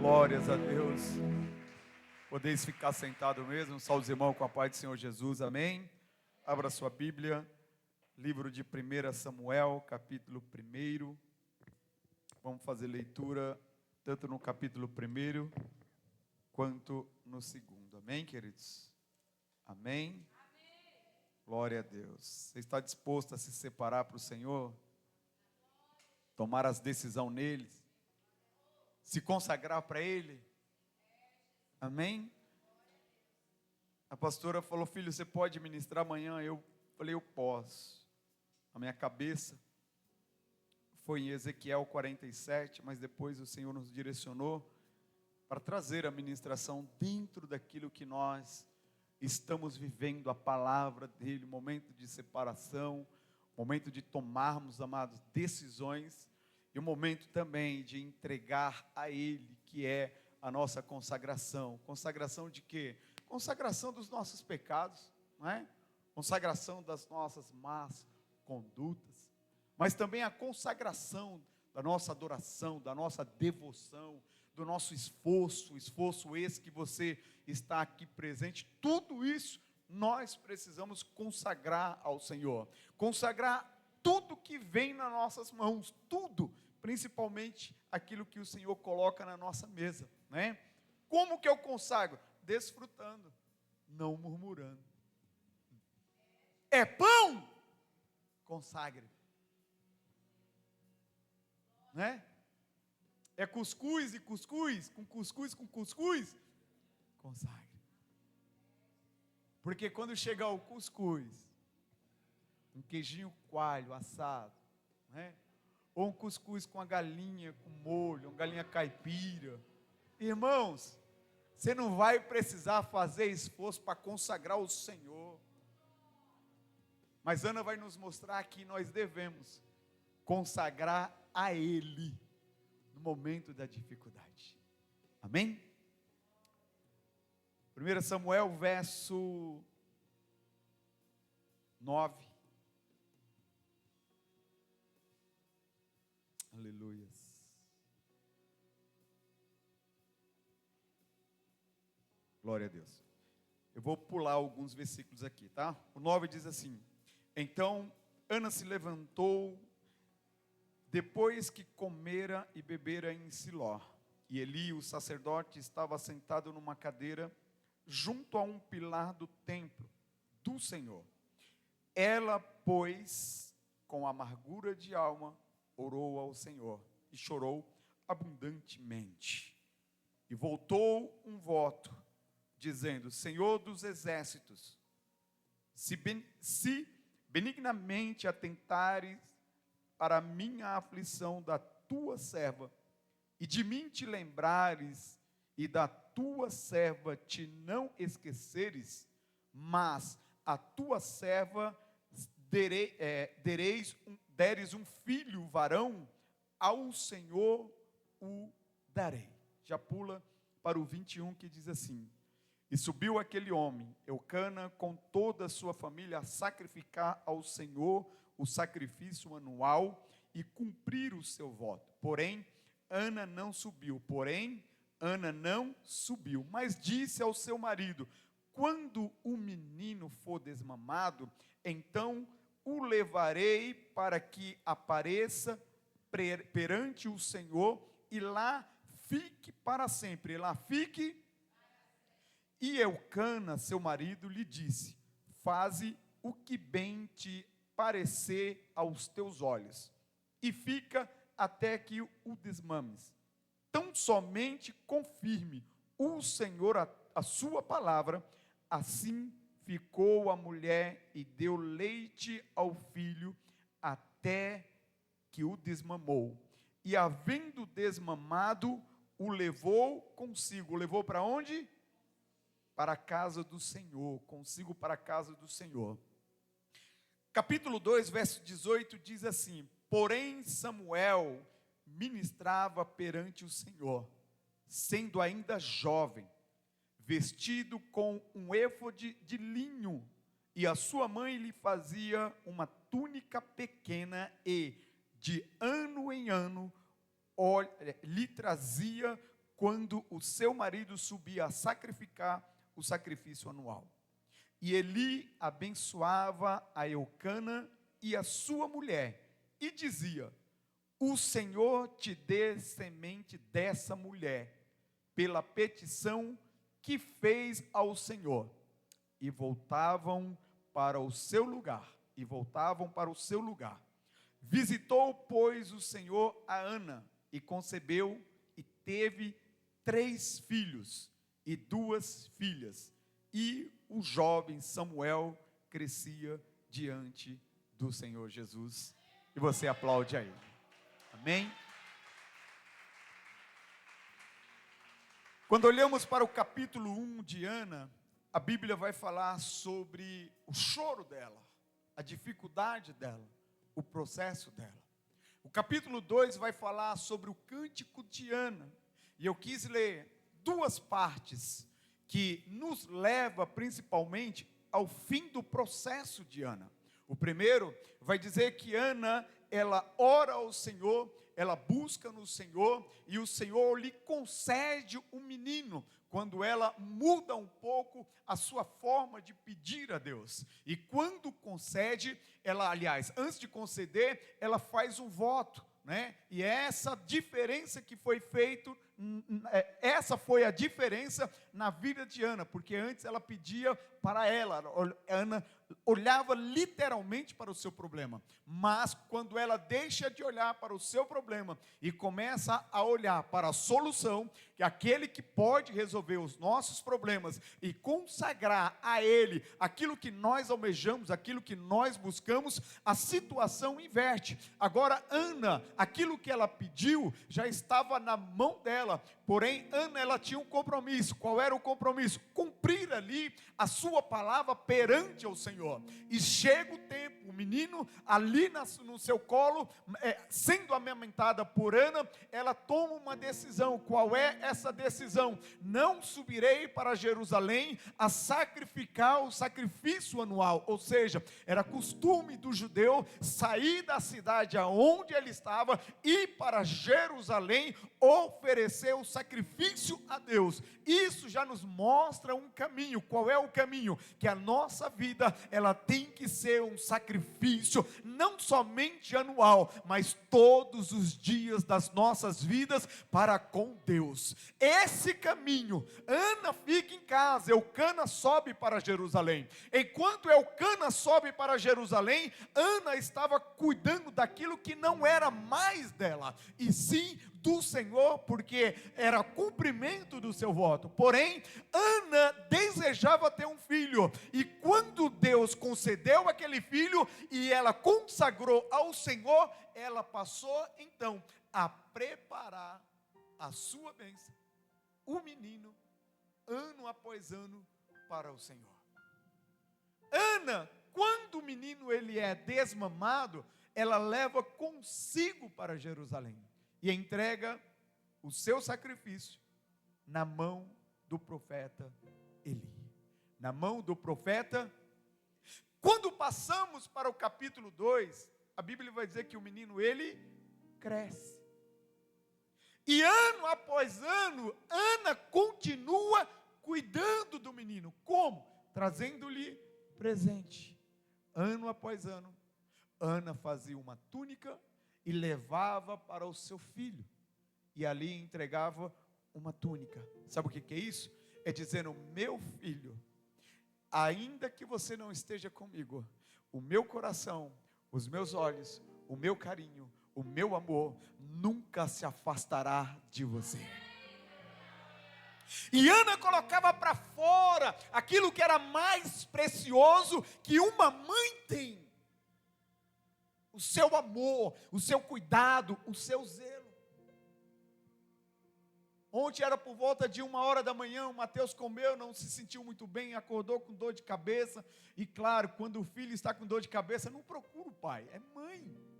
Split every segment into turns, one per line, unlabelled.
Glórias a Deus. Podeis ficar sentado mesmo, só os irmãos com a paz do Senhor Jesus, amém? Abra sua Bíblia, livro de 1 Samuel, capítulo 1. Vamos fazer leitura tanto no capítulo 1 quanto no 2, amém, queridos? Amém? Glória a Deus. Você está disposto a se separar para o Senhor? Tomar as decisões nele? Se consagrar para Ele? Amém? A pastora falou: filho, você pode ministrar amanhã? Eu falei: eu posso. A minha cabeça foi em Ezequiel 47, mas depois o Senhor nos direcionou para trazer a ministração dentro daquilo que nós estamos vivendo, a palavra dEle, momento de separação, momento de tomarmos, amados, decisões, e o momento também de entregar a Ele, que é a nossa consagração. Consagração de quê? Consagração dos nossos pecados, não é? Consagração das nossas más condutas, mas também a consagração da nossa adoração, da nossa devoção, do nosso esforço esse que você está aqui presente. Tudo isso nós precisamos consagrar ao Senhor, consagrar tudo que vem nas nossas mãos, tudo, principalmente aquilo que o Senhor coloca na nossa mesa, né? Como que eu consagro? Desfrutando, não murmurando. É pão? Consagre. Né? É cuscuz e cuscuz, com cuscuz, consagre. Porque quando chegar o cuscuz, um queijinho coalho assado, né? Ou um cuscuz com a galinha com molho, uma galinha caipira, irmãos, você não vai precisar fazer esforço para consagrar o Senhor. Mas Ana vai nos mostrar que nós devemos consagrar a Ele no momento da dificuldade. Amém? 1 Samuel, verso 9. Aleluias. Glória a Deus. Eu vou pular alguns versículos aqui, tá? O 9 diz assim: então Ana se levantou depois que comera e bebera em Siló, e Eli, o sacerdote, estava sentado numa cadeira junto a um pilar do templo do Senhor. Ela, pois, com amargura de alma, orou ao Senhor e chorou abundantemente. E voltou um voto, dizendo: Senhor dos exércitos, se benignamente atentares para a minha aflição da tua serva, e de mim te lembrares, e da tua serva te não esqueceres, mas a tua serva deres um filho varão, ao Senhor o darei. Já pula para o 21, que diz assim: e subiu aquele homem, Eucana, com toda a sua família, a sacrificar ao Senhor o sacrifício anual e cumprir o seu voto. Porém, Ana não subiu, mas disse ao seu marido: quando o menino for desmamado, então o levarei para que apareça perante o Senhor e lá fique para sempre. E Eucana, seu marido, lhe disse: faze o que bem te parecer aos teus olhos, e fica até que o desmames. Tão somente confirme o Senhor a sua palavra. Assim ficou a mulher e deu leite ao filho até que o desmamou. E havendo desmamado, o levou consigo. Levou para onde? Para a casa do Senhor, consigo para a casa do Senhor. Capítulo 2, verso 18 diz assim: porém Samuel ministrava perante o Senhor, sendo ainda jovem, vestido com um éfode de linho, e a sua mãe lhe fazia uma túnica pequena, e de ano em ano lhe trazia quando o seu marido subia a sacrificar o sacrifício anual. E Eli abençoava a Eucana e a sua mulher, e dizia: o Senhor te dê semente dessa mulher, pela petição que fez ao Senhor. E voltavam para o seu lugar. Visitou, pois, o Senhor a Ana, e concebeu, e teve 3 filhos e 2 filhas. E o jovem Samuel crescia diante do Senhor Jesus. E você aplaude a ele. Amém? Quando olhamos para o capítulo 1 de Ana, a Bíblia vai falar sobre o choro dela, a dificuldade dela, o processo dela. O capítulo 2 vai falar sobre o cântico de Ana. E eu quis ler 2 partes que nos leva principalmente ao fim do processo de Ana. O primeiro vai dizer que Ana, ela ora ao Senhor, ela busca no Senhor, e o Senhor lhe concede um menino, quando ela muda um pouco a sua forma de pedir a Deus. E quando concede, ela, aliás, antes de conceder, ela faz um voto, né? E essa diferença que foi feita, essa foi a diferença na vida de Ana, porque antes ela pedia para ela, Ana olhava literalmente para o seu problema, mas quando ela deixa de olhar para o seu problema e começa a olhar para a solução, que é aquele que pode resolver os nossos problemas e consagrar a Ele aquilo que nós almejamos, aquilo que nós buscamos, a situação inverte. Agora Ana, aquilo que ela pediu já estava na mão dela, porém Ana, ela tinha um compromisso. Qual era o compromisso? Cumprir ali a sua palavra perante ao Senhor. E chega o tempo, o menino ali no seu colo, sendo amamentada por Ana, ela toma uma decisão. Qual é essa decisão? Não subirei para Jerusalém a sacrificar o sacrifício anual. Ou seja, era costume do judeu sair da cidade aonde ele estava, ir para Jerusalém, oferecer o sacrifício a Deus. Isso já nos mostra um caminho. Qual é o caminho? Que a nossa vida, ela tem que ser um sacrifício, não somente anual, mas todos os dias das nossas vidas para com Deus. Esse caminho, Ana fica em casa, Eucana sobe para Jerusalém. Enquanto Eucana sobe para Jerusalém, Ana estava cuidando daquilo que não era mais dela, e sim do Senhor, porque era cumprimento do seu voto. Porém, Ana desejava ter um filho, e quando Deus concedeu aquele filho, e ela consagrou ao Senhor, ela passou então a preparar a sua bênção, o menino, ano após ano, para o Senhor. Ana, quando o menino ele é desmamado, ela leva consigo para Jerusalém e entrega o seu sacrifício na mão do profeta Eli. Na mão do profeta. Quando passamos para o capítulo 2, a Bíblia vai dizer que o menino ele cresce. E ano após ano, Ana continua cuidando do menino. Como? Trazendo-lhe presente. Ano após ano, Ana fazia uma túnica e levava para o seu filho, e ali entregava uma túnica. Sabe o que é isso? É dizendo: meu filho, ainda que você não esteja comigo, o meu coração, os meus olhos, o meu carinho, o meu amor nunca se afastará de você. E Ana colocava para fora aquilo que era mais precioso que uma mãe tem: o seu amor, o seu cuidado, o seu zelo. Ontem era por volta de 1h da manhã, o Mateus comeu, não se sentiu muito bem, acordou com dor de cabeça. E claro, quando o filho está com dor de cabeça, não procura o pai, é mãe.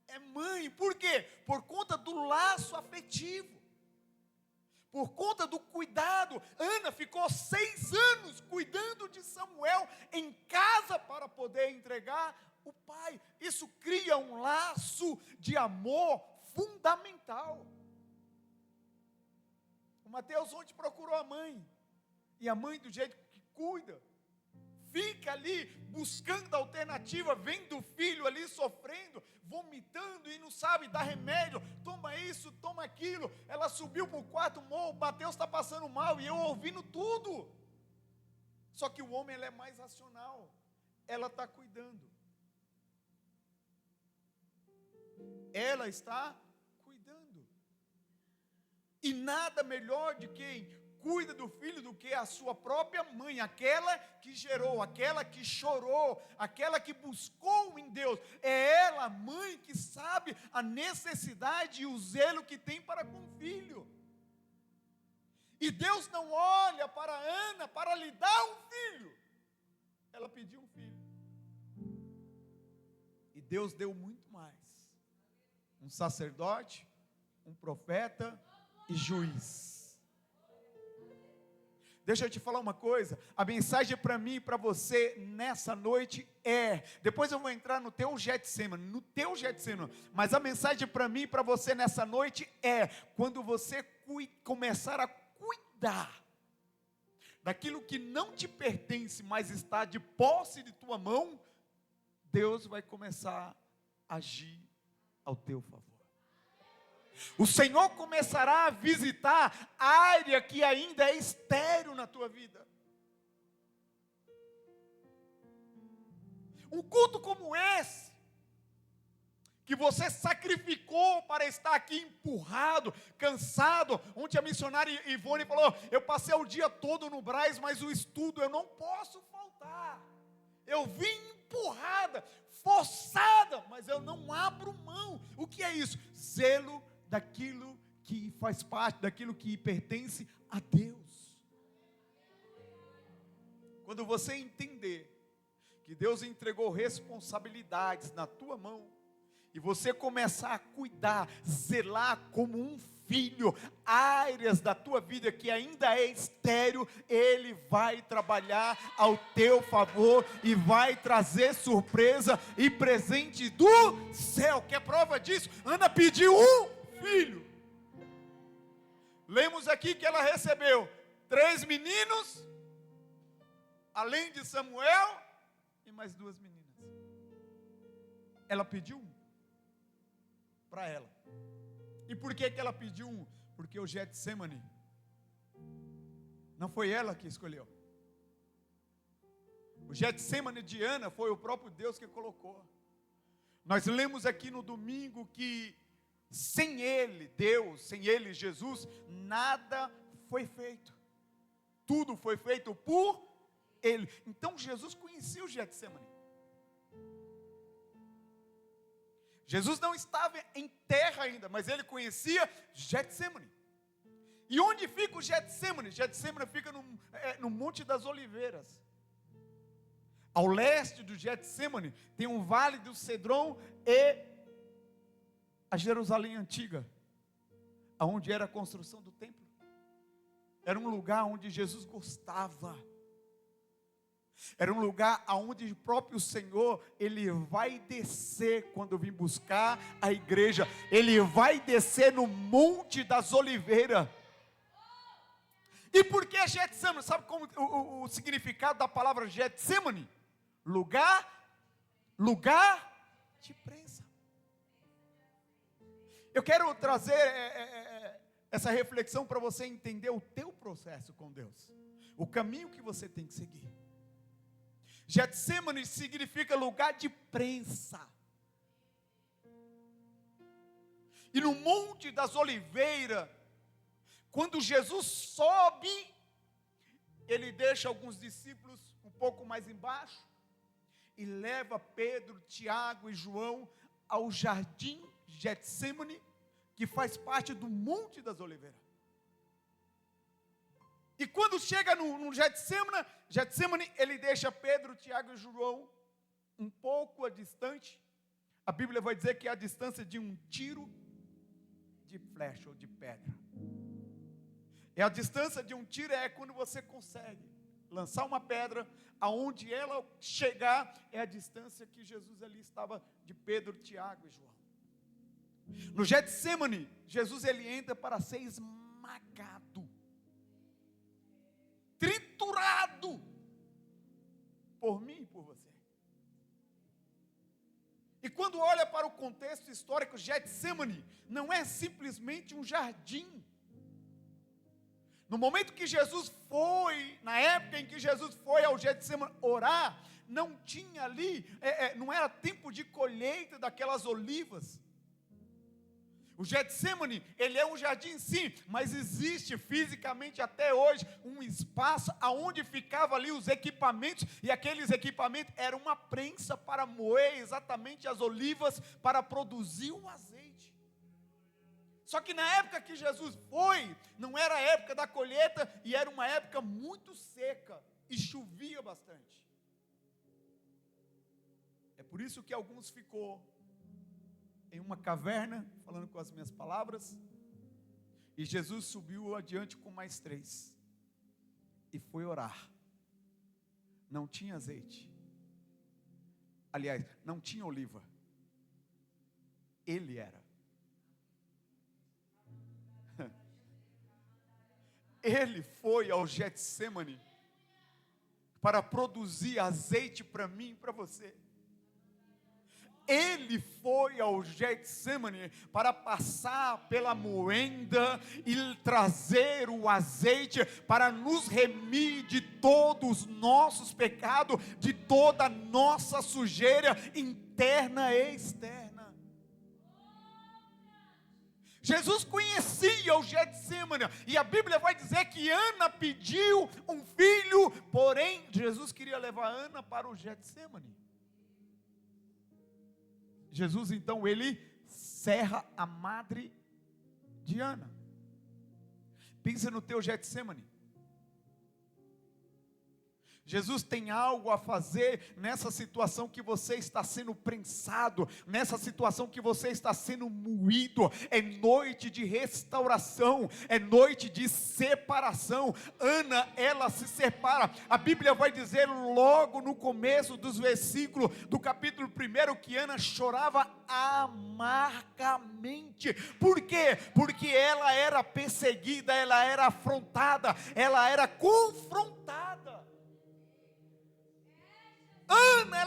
É mãe, por quê? Por conta do laço afetivo, por conta do cuidado. Ana ficou 6 anos cuidando de Samuel em casa para poder entregar o pai. Isso cria um laço de amor fundamental. O Mateus ontem procurou a mãe, e a mãe, do jeito que cuida, fica ali buscando alternativa, vendo o filho ali sofrendo, vomitando e não sabe dar remédio, toma isso, toma aquilo. Ela subiu para o quarto, o Mateus está passando mal, e eu ouvindo tudo. Só que o homem, ele é mais racional, ela está cuidando. Ela está cuidando. E nada melhor de quem cuida do filho do que a sua própria mãe, aquela que gerou, aquela que chorou, aquela que buscou em Deus. É ela, a mãe, que sabe a necessidade e o zelo que tem para com o filho. E Deus não olha para Ana para lhe dar um filho. Ela pediu um filho. E Deus deu muito mais. Um sacerdote, um profeta e juiz. Deixa eu te falar uma coisa, a mensagem para mim e para você nessa noite depois eu vou entrar no teu Getsemane, mas a mensagem para mim e para você nessa noite quando você começar a cuidar daquilo que não te pertence, mas está de posse de tua mão, Deus vai começar a agir ao teu favor. O Senhor começará a visitar a área que ainda é estéril na tua vida. Um culto como esse, que você sacrificou para estar aqui empurrado, cansado, onde a missionária Ivone falou, eu passei o dia todo no Brás, mas o estudo eu não posso faltar. Eu vim empurrada, forçada, mas eu não abro mão. O que é isso? Zelo daquilo que faz parte, daquilo que pertence a Deus. Quando você entender que Deus entregou responsabilidades na tua mão, e você começar a cuidar, zelar como um filho, áreas da tua vida que ainda é estéril, Ele vai trabalhar ao teu favor e vai trazer surpresa e presente do céu. Quer prova disso? Ana pediu um filho. Lemos aqui que ela recebeu 3 meninos, além de Samuel, e mais 2 meninas. Ela pediu um para ela. E por que ela pediu um? Porque o Getsemane não foi ela que escolheu. O Getsemane de Ana foi o próprio Deus que colocou. Nós lemos aqui no domingo que sem Ele, Deus, sem Ele, Jesus, nada foi feito. Tudo foi feito por Ele. Então Jesus conhecia o Getsemane. Jesus não estava em terra ainda, mas Ele conhecia Getsemane. E onde fica o Getsemane? Getsemane fica no Monte das Oliveiras. Ao leste do Getsemane tem um vale do Cedron e a Jerusalém antiga, aonde era a construção do templo. Era um lugar onde Jesus gostava. Era um lugar onde o próprio Senhor, Ele vai descer quando vir buscar a igreja. Ele vai descer no Monte das Oliveiras. E por que Getsemane? Sabe como o significado da palavra Getsemane? Lugar de prensa. Eu quero trazer essa reflexão para você entender o teu processo com Deus. O caminho que você tem que seguir. Getsemane significa lugar de prensa. E no Monte das Oliveiras, quando Jesus sobe, Ele deixa alguns discípulos um pouco mais embaixo, e leva Pedro, Tiago e João ao jardim Getsemane, que faz parte do Monte das Oliveiras. E quando chega no Getsemane, ele deixa Pedro, Tiago e João um pouco a distante. A Bíblia vai dizer que é a distância de um tiro de flecha ou de pedra. E a distância de um tiro é quando você consegue lançar uma pedra, aonde ela chegar, é a distância que Jesus ali estava de Pedro, Tiago e João. No Getsemane, Jesus ele entra para ser esmagado, triturado por mim e por você. E quando olha para o contexto histórico, Getsemane não é simplesmente um jardim. No momento que Jesus foi, na época em que Jesus foi ao Getsemane orar, não tinha ali, não era tempo de colheita daquelas olivas. O Getsemane, ele é um jardim sim, mas existe fisicamente até hoje um espaço aonde ficavam ali os equipamentos, e aqueles equipamentos eram uma prensa para moer exatamente as olivas, para produzir o azeite. Só que na época que Jesus foi, não era a época da colheita, e era uma época muito seca, e chovia bastante. É por isso que alguns ficou em uma caverna, falando com as minhas palavras, e Jesus subiu adiante com mais 3, e foi orar. Não tinha azeite, aliás, não tinha oliva, ele era. Ele foi ao Getsemane para produzir azeite para mim e para você. Ele foi ao Getsemane para passar pela moenda e trazer o azeite para nos remir de todos os nossos pecados, de toda a nossa sujeira interna e externa. Jesus conhecia o Getsemane, e a Bíblia vai dizer que Ana pediu um filho, porém Jesus queria levar Ana para o Getsemane. Jesus então ele serra a madre de Ana. Pensa no teu Getsemane. Jesus tem algo a fazer nessa situação que você está sendo prensado, nessa situação que você está sendo moído. É noite de restauração, é noite de separação. Ana, ela se separa. A Bíblia vai dizer logo no começo dos versículos do capítulo 1 que Ana chorava amargamente. Por quê? Porque ela era perseguida, ela era afrontada, ela era confrontada. Ana,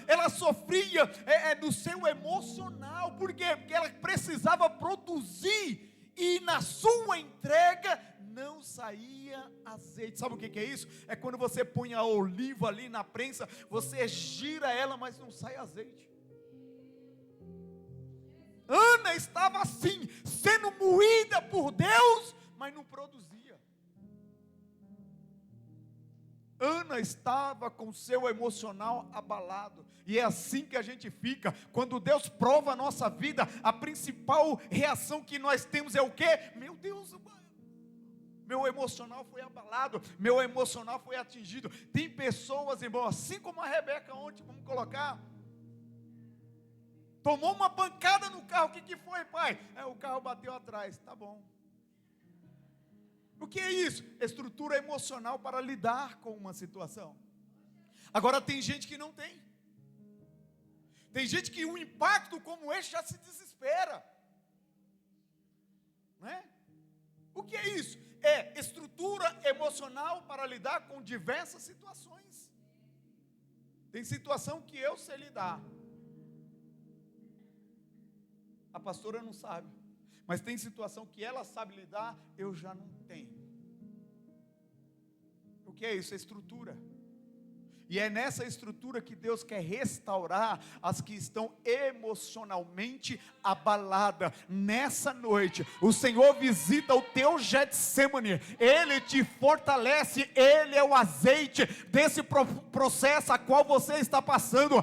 ela sofria no seu emocional. Por quê? Porque ela precisava produzir, e na sua entrega não saía azeite. Sabe o que é isso? É quando você põe a oliva ali na prensa, você gira ela, mas não sai azeite. Ana estava assim, sendo moída por Deus, mas não produzia. Ana estava com seu emocional abalado, e é assim que a gente fica, quando Deus prova a nossa vida, a principal reação que nós temos é o quê? Meu Deus, meu emocional foi abalado, meu emocional foi atingido. Tem pessoas, irmão, assim como a Rebeca ontem, vamos colocar, tomou uma pancada no carro. O que foi, pai? O carro bateu atrás. Tá bom. O que é isso? Estrutura emocional para lidar com uma situação. Agora tem gente que não tem. Tem gente que um impacto como esse já se desespera. Não é? O que é isso? É estrutura emocional para lidar com diversas situações. Tem situação que eu sei lidar. A pastora não sabe. Mas tem situação que ela sabe lidar, eu já não tenho. O que é isso? É estrutura. E é nessa estrutura que Deus quer restaurar as que estão emocionalmente abaladas. Nessa noite, o Senhor visita o teu Getsemane, Ele te fortalece, Ele é o azeite desse processo a qual você está passando.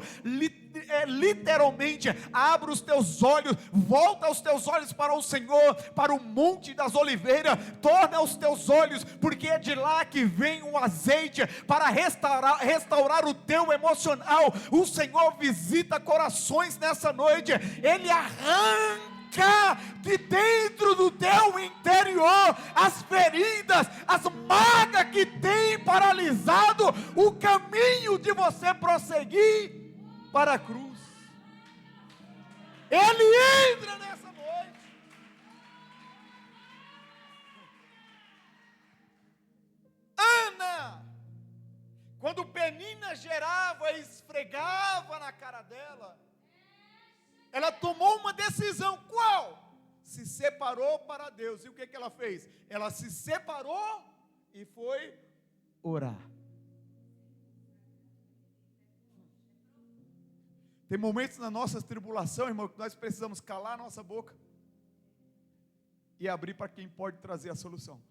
Literalmente, abre os teus olhos, volta os teus olhos para o Senhor, para o Monte das Oliveiras, torna os teus olhos, porque é de lá que vem o azeite para restaurar o teu emocional. O Senhor visita corações nessa noite, Ele arranca de dentro do teu interior as feridas, as marcas que tem paralisado o caminho de você prosseguir para a cruz. Ele entra nessa noite. Ana, quando Penina gerava e esfregava na cara dela, ela tomou uma decisão. Qual? Se separou para Deus. E o que ela fez? Ela se separou e foi orar. Tem momentos na nossa tribulação, irmão, que nós precisamos calar a nossa boca e abrir para quem pode trazer a solução.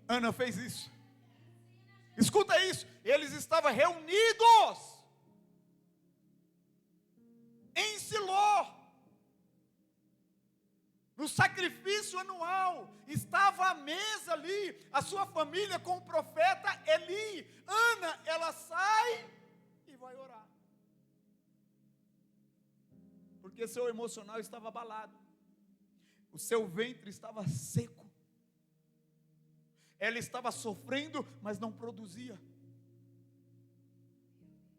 Ana fez isso. Escuta isso. Eles estavam reunidos em Siló, no sacrifício anual. Estava à mesa ali, a sua família com o profeta Eli. Ana, ela sai e vai orar, porque seu emocional estava abalado, o seu ventre estava seco, ela estava sofrendo, mas não produzia,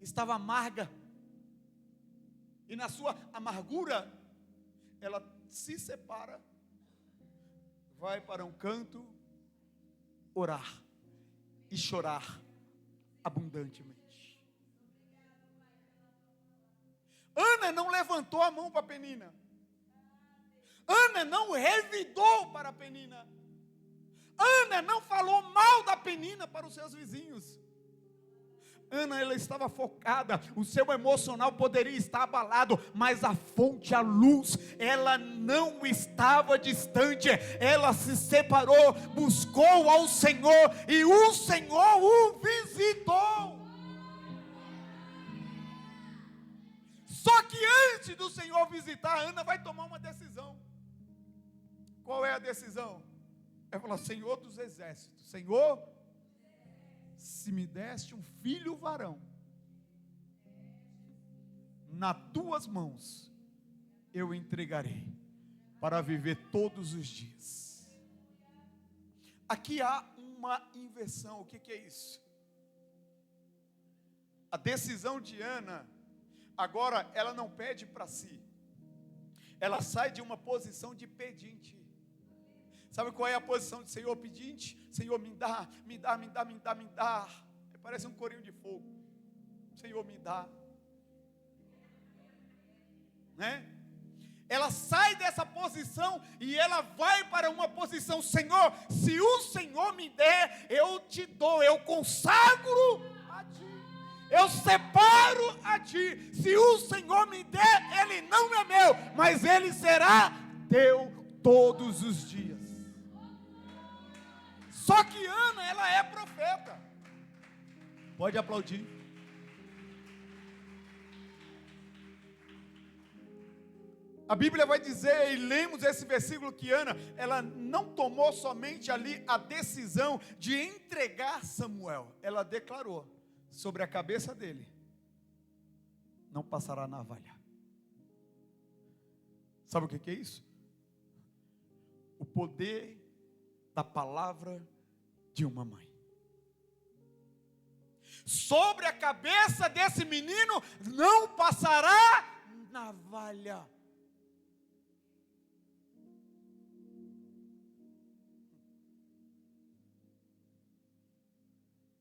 estava amarga, e na sua amargura, ela se separa, vai para um canto, orar e chorar abundantemente. Ana não levantou a mão para Penina. Ana não revidou para Penina. Ana não falou mal da Penina para os seus vizinhos. Ana, ela estava focada, o seu emocional poderia estar abalado, mas a fonte, a luz, ela não estava distante, ela se separou, buscou ao Senhor, e o Senhor o visitou. Só que antes do Senhor visitar, Ana vai tomar uma decisão. Qual é a decisão? Ela fala: Senhor dos exércitos, Senhor, se me deste um filho varão, nas tuas mãos eu entregarei, para viver todos os dias. Aqui há uma inversão. O que é isso? A decisão de Ana, agora ela não pede para si, ela sai de uma posição de pedinte. Sabe qual é a posição de Senhor pedinte? Senhor, me dá, me dá, me dá, me dá, me dá. Parece um corinho de fogo. Senhor, me dá. Né? Ela sai dessa posição e ela vai para uma posição: Senhor, se o Senhor me der, eu te dou, eu consagro a ti, eu separo a ti. Se o Senhor me der, ele não é meu, mas ele será teu todos os dias. Só que Ana, ela é profeta. Pode aplaudir. A Bíblia vai dizer, e lemos esse versículo, que Ana, ela não tomou somente ali a decisão de entregar Samuel. Ela declarou: sobre a cabeça dele não passará navalha. Sabe o que é isso? O poder da palavra de uma mãe. Sobre a cabeça desse menino não passará navalha.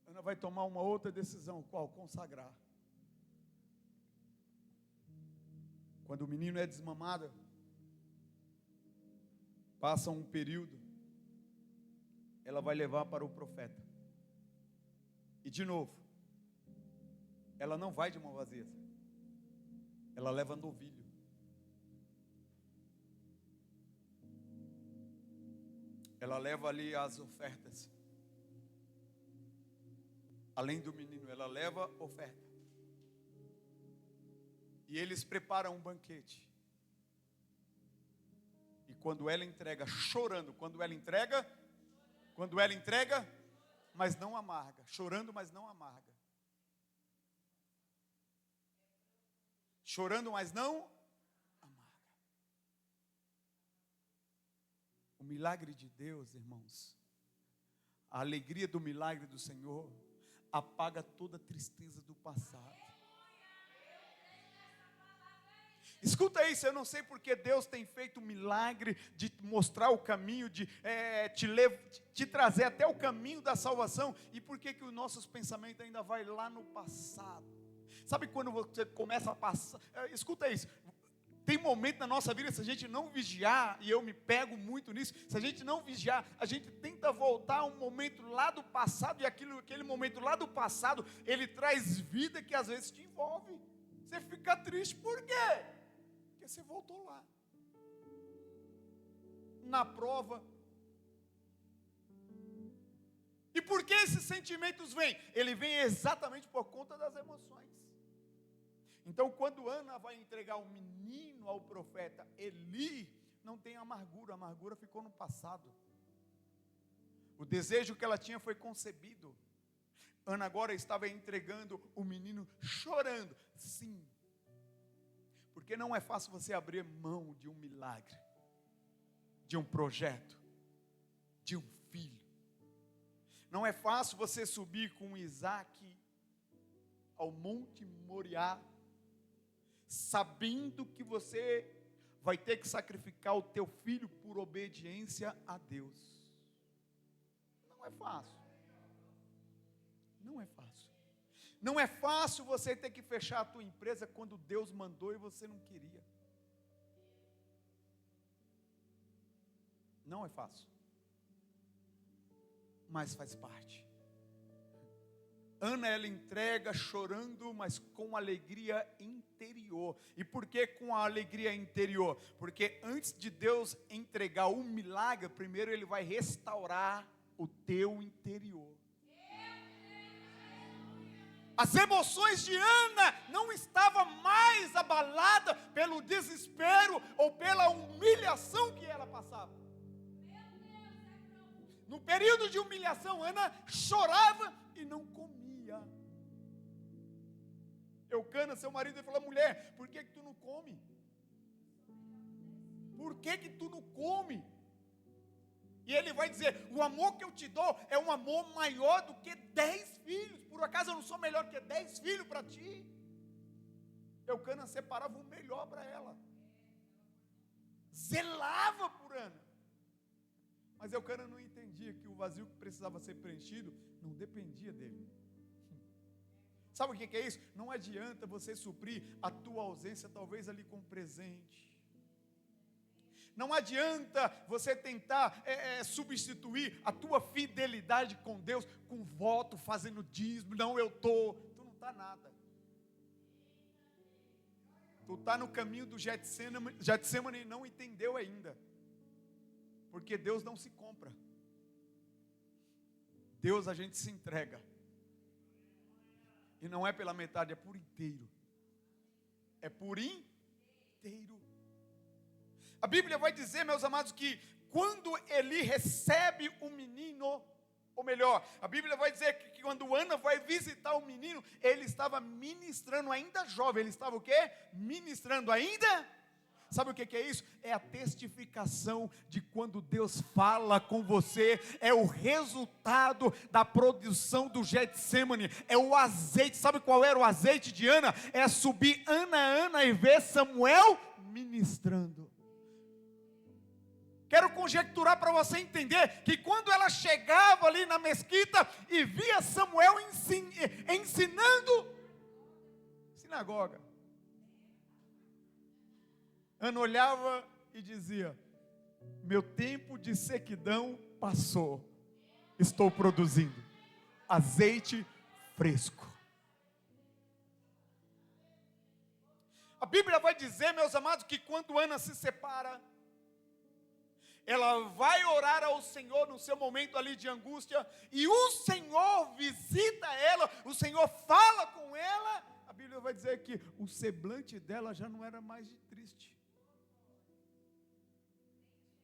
Ana vai tomar uma outra decisão. Qual? Consagrar. Quando o menino é desmamado, passa um período, ela vai levar para o profeta. E de novo, ela não vai de mão vazia. Ela leva novilho. Ela leva ali as ofertas. Além do menino, ela leva oferta. E eles preparam um banquete. E quando ela entrega, chorando, quando ela entrega, mas não amarga, chorando, mas não amarga. Chorando, mas não amarga. O milagre de Deus, irmãos, a alegria do milagre do Senhor apaga toda a tristeza do passado. Escuta isso, eu não sei porque Deus tem feito um milagre de mostrar o caminho, de te trazer até o caminho da salvação, e por que os nossos pensamentos ainda vai lá no passado. Sabe quando você começa a passar, escuta isso, tem momento na nossa vida, se a gente não vigiar, e eu me pego muito nisso, se a gente não vigiar, a gente tenta voltar a um momento lá do passado, e aquele momento lá do passado, ele traz vida que às vezes te envolve, você fica triste, por quê? Porque você voltou lá, na prova. E por que esses sentimentos vêm? Ele vem exatamente por conta das emoções. Então, quando Ana vai entregar o menino ao profeta Eli, não tem amargura, a amargura ficou no passado. O desejo que ela tinha foi concebido. Ana agora estava entregando o menino chorando. Sim, porque não é fácil você abrir mão de um milagre, de um projeto, de um filho. Não é fácil você subir com Isaac ao Monte Moriá, sabendo que você vai ter que sacrificar o teu filho por obediência a Deus. Não é fácil. Não é fácil. Não é fácil você ter que fechar a tua empresa quando Deus mandou e você não queria. Não é fácil. Mas faz parte. Ana, ela entrega chorando, mas com alegria interior. E por que com a alegria interior? Porque antes de Deus entregar o milagre, primeiro Ele vai restaurar o teu interior. As emoções de Ana não estavam mais abaladas pelo desespero ou pela humilhação que ela passava. No período de humilhação, Ana chorava e não comia. Eucana, seu marido, ele falou: mulher, por que tu não come? Por que tu não come? E ele vai dizer: o amor que eu te dou é um amor maior do que 10 filhos. Por acaso eu não sou melhor que 10 filhos para ti? Eucana separava o melhor para ela, zelava por Ana. Mas Eucana não entendia que o vazio que precisava ser preenchido não dependia dele. Sabe o que é isso? Não adianta você suprir a tua ausência, talvez ali com presente. Não adianta você tentar substituir a tua fidelidade com Deus com voto, fazendo dízimo. Não, tu não está nada. Tu está no caminho do Getsemane e não entendeu ainda. Porque Deus não se compra. Deus a gente se entrega. E não é pela metade, é por inteiro. É por inteiro. A Bíblia vai dizer, meus amados, que quando Eli recebe o menino, ou melhor, a Bíblia vai dizer que quando Ana vai visitar o menino, ele estava ministrando ainda jovem. Ele estava o quê? Ministrando ainda. Sabe o que é isso? É a testificação de quando Deus fala com você, é o resultado da produção do Getsemane, é o azeite. Sabe qual era o azeite de Ana? É subir Ana e ver Samuel ministrando. Quero conjecturar para você entender que quando ela chegava ali na mesquita e via Samuel ensinando, sinagoga, Ana olhava e dizia: meu tempo de sequidão passou, estou produzindo azeite fresco. A Bíblia vai dizer, meus amados, que quando Ana se separa, ela vai orar ao Senhor no seu momento ali de angústia, e o Senhor visita ela, o Senhor fala com ela. A Bíblia vai dizer que o semblante dela já não era mais de triste.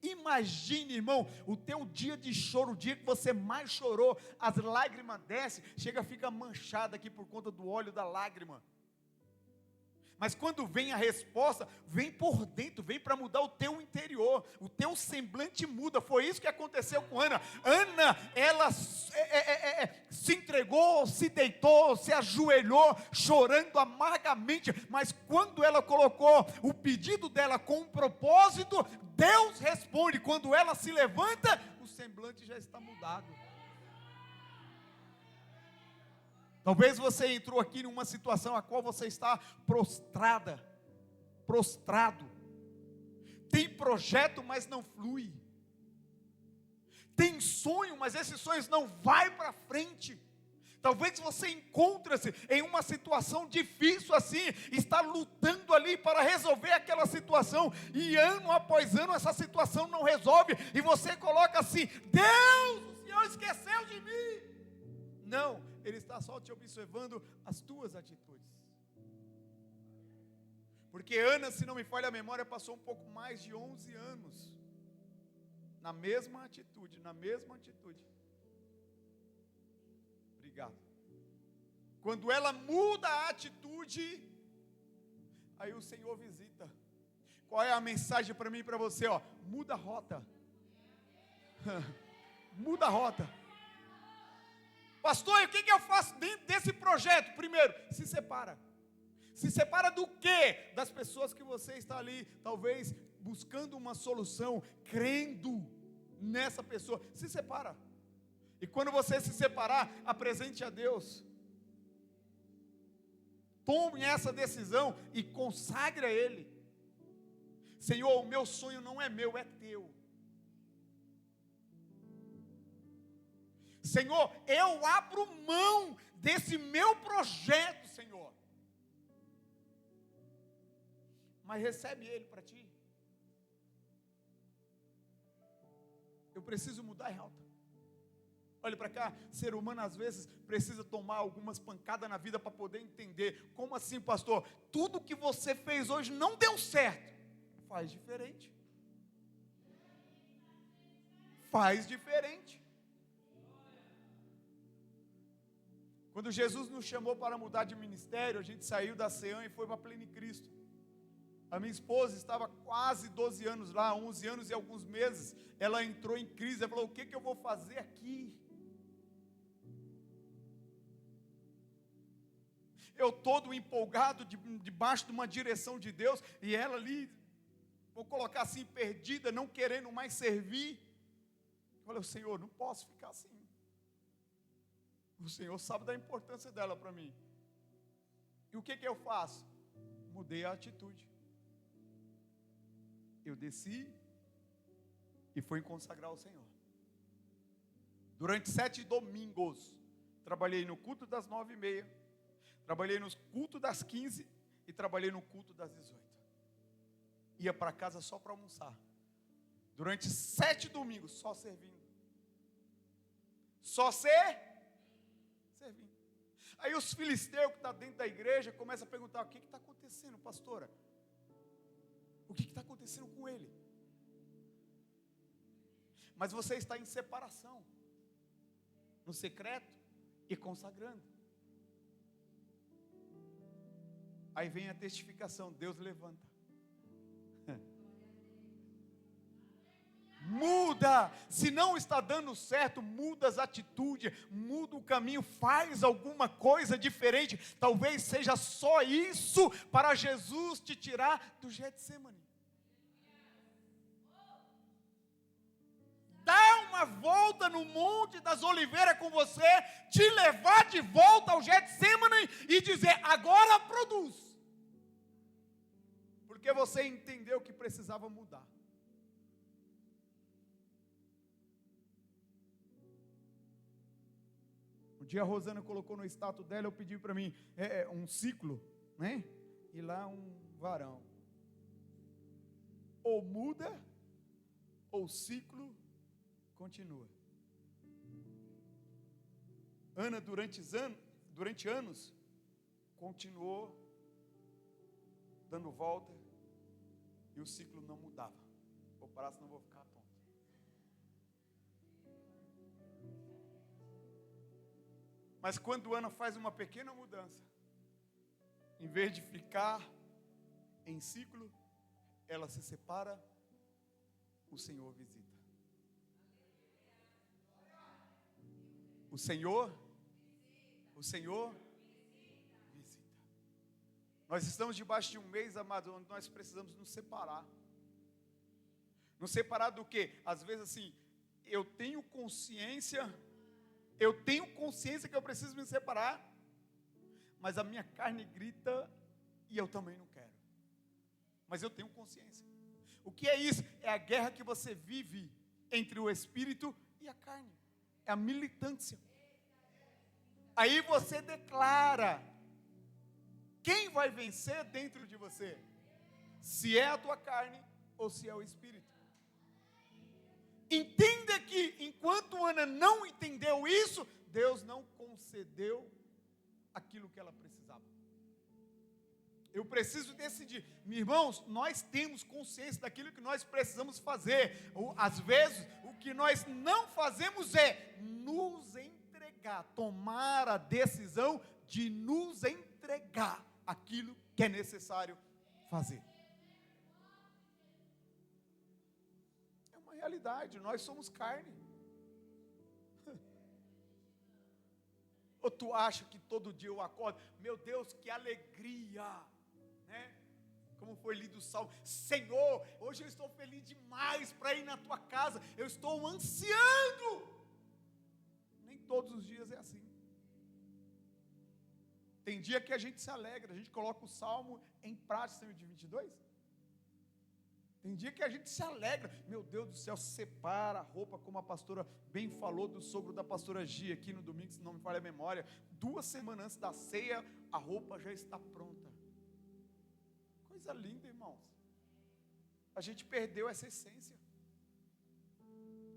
Imagine, irmão, o teu dia de choro, o dia que você mais chorou, as lágrimas descem, fica manchada aqui por conta do óleo da lágrima. Mas quando vem a resposta, vem por dentro, vem para mudar o teu interior, o teu semblante muda. Foi isso que aconteceu com Ana. Ana, ela se entregou, se deitou, se ajoelhou, chorando amargamente. Mas quando ela colocou o pedido dela com um propósito, Deus responde. Quando ela se levanta, o semblante já está mudado. Talvez você entrou aqui em uma situação a qual você está prostrado. Tem projeto, mas não flui. Tem sonho, mas esses sonhos não vai para frente. Talvez você encontre-se em uma situação difícil assim, está lutando ali para resolver aquela situação, e ano após ano essa situação não resolve, e você coloca assim: Deus, o Senhor esqueceu de mim. Não, Ele está só te observando as tuas atitudes. Porque Ana, se não me falha a memória, passou um pouco mais de 11 anos na mesma atitude, Obrigado. Quando ela muda a atitude, aí o Senhor visita. Qual é a mensagem para mim e para você? Muda a rota. Muda a rota. Pastor, e o que eu faço dentro desse projeto? Primeiro, se separa. Se separa do quê? Das pessoas que você está ali, talvez, buscando uma solução, crendo nessa pessoa. Se separa. E quando você se separar, apresente a Deus. Tome essa decisão e consagre a Ele. Senhor, o meu sonho não é meu, é teu. Senhor, eu abro mão desse meu projeto, Senhor. Mas recebe ele para ti. Eu preciso mudar a rota. Olha para cá, ser humano às vezes precisa tomar algumas pancadas na vida para poder entender. Como assim, pastor? Tudo que você fez hoje não deu certo. Faz diferente. Faz diferente. Quando Jesus nos chamou para mudar de ministério, a gente saiu da Ceã e foi para Pleno Cristo. A minha esposa estava quase 12 anos lá, 11 anos e alguns meses. Ela entrou em crise, ela falou: o que eu vou fazer aqui? Eu todo empolgado, debaixo de uma direção de Deus, e ela ali, vou colocar assim, perdida, não querendo mais servir. Eu falei: Senhor, não posso ficar assim. O Senhor sabe da importância dela para mim. E o que eu faço? Mudei a atitude. Eu desci e fui consagrar ao Senhor. Durante 7 domingos, trabalhei no culto das 9h30, trabalhei no culto das 15 e trabalhei no culto das 18. Ia para casa só para almoçar. Durante 7 domingos, só servindo. Só servindo. Aí os filisteus que estão dentro da igreja começam a perguntar: o que está acontecendo, pastora? O que está acontecendo com ele? Mas você está em separação, no secreto e consagrando. Aí vem a testificação: Deus levanta. Muda. Se não está dando certo, muda as atitudes, muda o caminho, faz alguma coisa diferente. Talvez seja só isso para Jesus te tirar do Getsemane. Dá uma volta no Monte das Oliveiras com você, te levar de volta ao Getsemane e dizer: agora produz. Porque você entendeu que precisava mudar. Um dia a Rosana colocou no status dela, eu pedi para mim um ciclo, né? E lá um varão. Ou muda, ou o ciclo continua. Ana, durante anos, continuou dando volta e o ciclo não mudava. Vou parar, senão vou ficar tonto. Mas quando Ana faz uma pequena mudança, em vez de ficar em ciclo, ela se separa, o Senhor visita. O Senhor visita. Nós estamos debaixo de um mês, amado, onde nós precisamos nos separar. Nos separar do quê? Às vezes assim, eu tenho consciência que eu preciso me separar, mas a minha carne grita e eu também não quero. Mas eu tenho consciência. O que é isso? É a guerra que você vive entre o espírito e a carne. É a militância. Aí você declara quem vai vencer dentro de você. Se é a tua carne ou se é o espírito. Entenda que enquanto Ana não entendeu isso, Deus não concedeu aquilo que ela precisava. Eu preciso decidir. Meus irmãos, nós temos consciência daquilo que nós precisamos fazer. Às vezes, o que nós não fazemos é nos entregar, tomar a decisão de nos entregar aquilo que é necessário fazer. É uma realidade, nós somos carne. Ou tu acha que todo dia eu acordo, meu Deus, que alegria, né? Como foi lido o salmo, Senhor, hoje eu estou feliz demais para ir na tua casa, eu estou ansiando. Nem todos os dias é assim. Tem dia que a gente se alegra, a gente coloca o salmo em prática, de 22. Tem dia que a gente se alegra, meu Deus do céu, separa a roupa, como a pastora bem falou do sogro da pastora Gia aqui no domingo, se não me falha a memória. 2 semanas antes da ceia, a roupa já está pronta. Coisa linda, irmãos. A gente perdeu essa essência.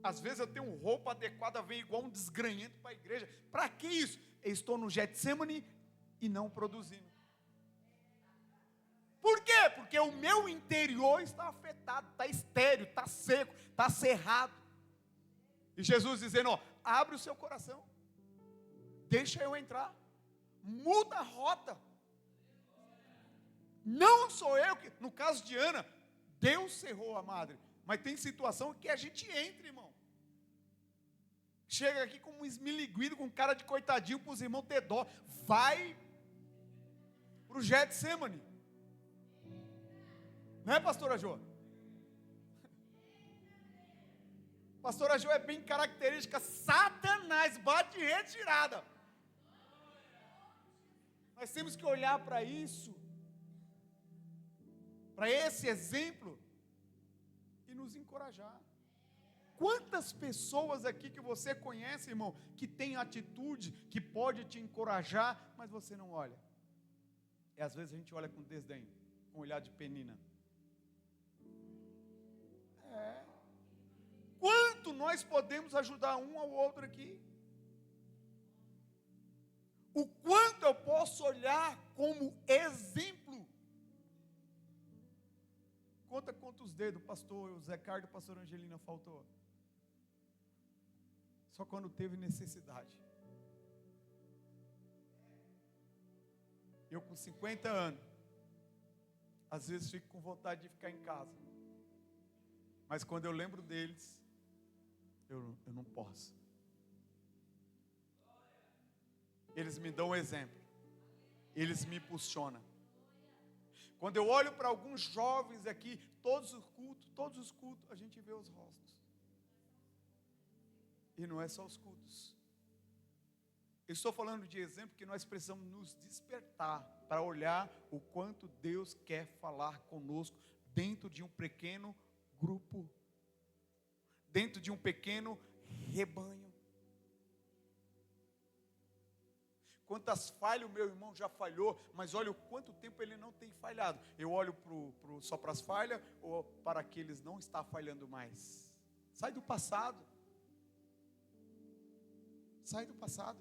Às vezes eu tenho roupa adequada, vem igual um desgranhento para a igreja. Para que isso? Eu estou no Getsemane e não produzindo. Por quê? Porque o meu interior está afetado, está estéril, está seco, está cerrado. E Jesus dizendo, ó, abre o seu coração, deixa eu entrar, muda a rota. Não sou eu que, no caso de Ana, Deus cerrou a madre, mas tem situação que a gente entra, irmão. Chega aqui como um esmiliguido, com cara de coitadinho para os irmãos ter dó. Vai para o Getsemane. Não é, pastora Jô? Pastora Jô é bem característica, Satanás bate retirada. Nós temos que olhar para isso, para esse exemplo, e nos encorajar. Quantas pessoas aqui que você conhece, irmão, que tem atitude, que pode te encorajar, mas você não olha? E às vezes a gente olha com desdém, com um olhar de penina. Quanto nós podemos ajudar um ao outro aqui? O quanto eu posso olhar como exemplo? Conta quantos dedos, pastor o Zé Carlos e a pastora Angelina faltou. Só quando teve necessidade. Eu com 50 anos, às vezes fico com vontade de ficar em casa. Mas quando eu lembro deles, eu não posso. Eles me dão um exemplo. Eles me impulsionam. Quando eu olho para alguns jovens aqui, todos os cultos, a gente vê os rostos. E não é só os cultos. Eu estou falando de exemplo que nós precisamos nos despertar para olhar o quanto Deus quer falar conosco dentro de um pequeno grupo, dentro de um pequeno rebanho. Quantas falhas o meu irmão já falhou, mas olha o quanto tempo ele não tem falhado. Eu olho só para as falhas ou para aqueles não está falhando mais. Sai do passado. Sai do passado.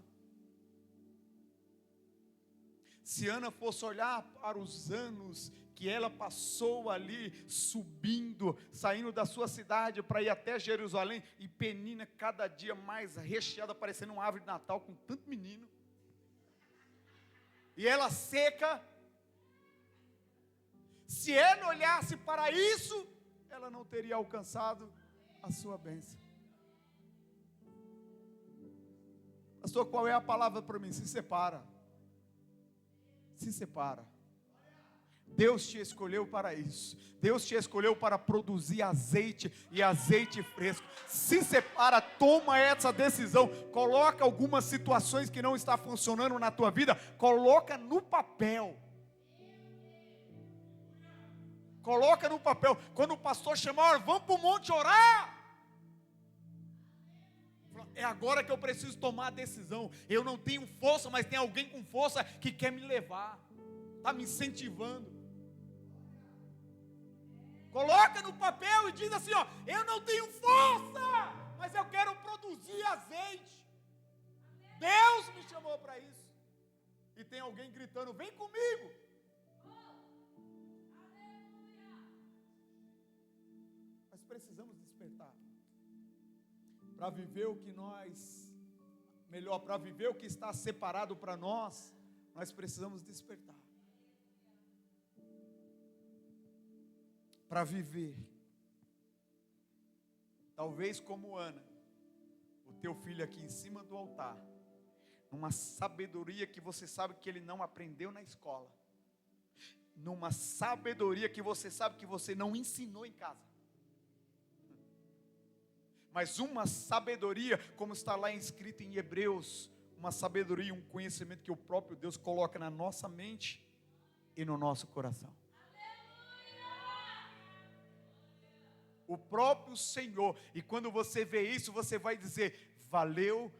Se Ana fosse olhar para os anos que ela passou ali, subindo, saindo da sua cidade para ir até Jerusalém, e Penina cada dia mais recheada, parecendo uma árvore de Natal com tanto menino, e ela seca. Se ela olhasse para isso, ela não teria alcançado a sua bênção. Pastor, qual é a palavra para mim? Se separa. Se separa. Deus te escolheu para isso. Deus te escolheu para produzir azeite e azeite fresco. Se separa, toma essa decisão. Coloca algumas situações que não estão funcionando na tua vida, coloca no papel. Coloca no papel. Quando o pastor chamar, vamos para o monte orar. É agora que eu preciso tomar a decisão. Eu não tenho força, mas tem alguém com força que quer me levar. Está me incentivando. Coloca no papel e diz assim, ó, eu não tenho força, mas eu quero produzir azeite. Deus me chamou para isso. E tem alguém gritando, vem comigo. Nós precisamos despertar. Para viver o que para viver o que está separado para nós, nós precisamos despertar. Para viver, talvez como Ana, o teu filho aqui em cima do altar, numa sabedoria que você sabe que ele não aprendeu na escola, numa sabedoria que você sabe que você não ensinou em casa, mas uma sabedoria, como está lá escrito em Hebreus, uma sabedoria, um conhecimento que o próprio Deus coloca na nossa mente e no nosso coração. O próprio Senhor, e quando você vê isso, você vai dizer, valeu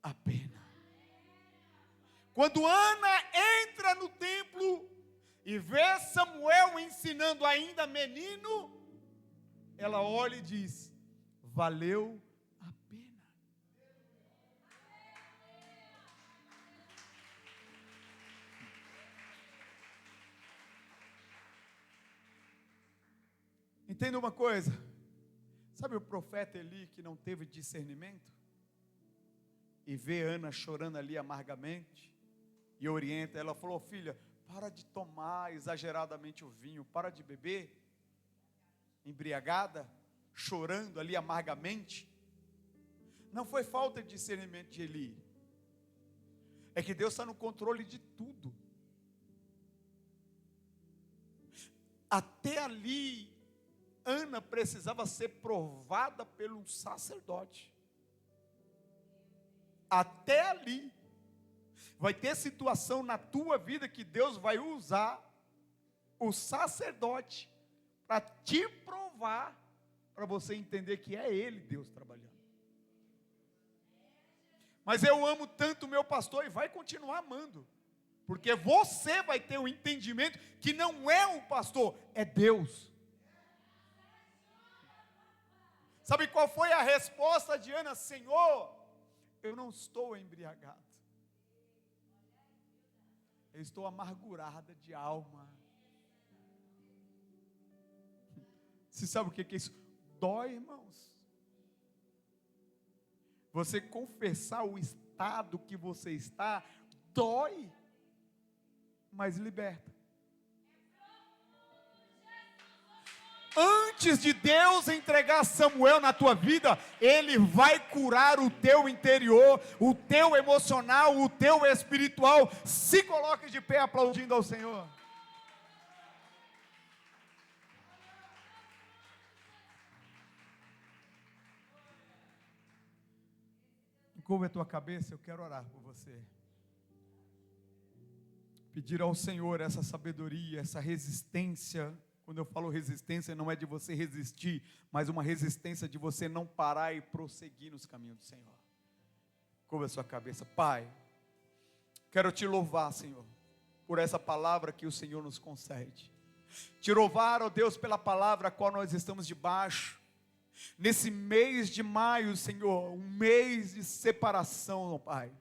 a pena. Quando Ana entra no templo e vê Samuel ensinando ainda menino, ela olha e diz, valeu a pena. Entenda uma coisa, sabe o profeta Eli que não teve discernimento? E vê Ana chorando ali amargamente, e orienta, ela falou, filha, para de tomar exageradamente o vinho, para de beber, embriagada, chorando ali amargamente. Não foi falta de discernimento de Eli, é que Deus está no controle de tudo. Até ali, Ana precisava ser provada pelo sacerdote. Até ali. Vai ter situação na tua vida que Deus vai usar o sacerdote para te provar, para você entender que é Ele, Deus, trabalhando. Mas eu amo tanto o meu pastor e vai continuar amando. Porque você vai ter o entendimento que não é o pastor, é Deus. Sabe qual foi a resposta de Ana? Senhor, eu não estou embriagado. Eu estou amargurada de alma. Você sabe o que é isso? Dói, irmãos. Você confessar o estado que você está, dói, mas liberta. Antes de Deus entregar Samuel na tua vida, Ele vai curar o teu interior, o teu emocional, o teu espiritual. Se coloque de pé aplaudindo ao Senhor. Curva a tua cabeça, eu quero orar por você. Pedir ao Senhor essa sabedoria, essa resistência. Quando eu falo resistência, não é de você resistir, mas uma resistência de você não parar e prosseguir nos caminhos do Senhor. Curva a sua cabeça. Pai, quero te louvar, Senhor, por essa palavra que o Senhor nos concede. Te louvar, ó Deus, pela palavra a qual nós estamos debaixo. Nesse mês de maio, Senhor, um mês de separação, ó Pai.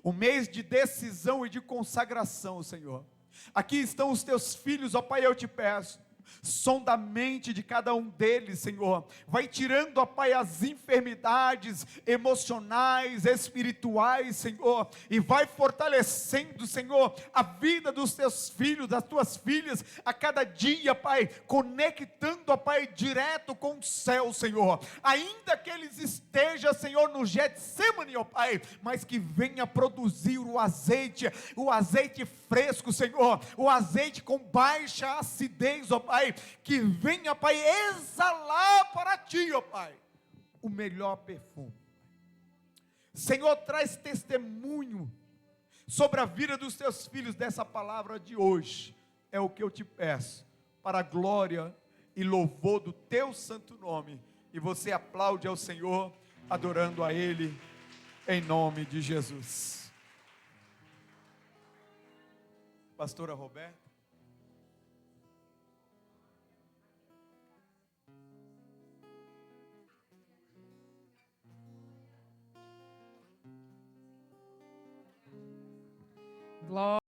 Um mês de decisão e de consagração, Senhor. Aqui estão os teus filhos, ó Pai, eu te peço. sonda a mente de cada um deles, Senhor, vai tirando, ó Pai, as enfermidades emocionais, espirituais, Senhor, e vai fortalecendo, Senhor, a vida dos teus filhos, das tuas filhas, a cada dia, Pai, conectando, ó Pai, direto com o céu, Senhor, ainda que eles estejam, Senhor, no Getsemane, ó Pai, mas que venha produzir o azeite fresco, Senhor, o azeite com baixa acidez, ó Pai, que venha, Pai, exalar para Ti, ó Pai, o melhor perfume. Senhor, traz testemunho sobre a vida dos Teus filhos dessa palavra de hoje, é o que eu te peço, para a glória e louvor do Teu santo nome, e você aplaude ao Senhor, adorando a Ele, em nome de Jesus. Pastora Roberta.
Glória.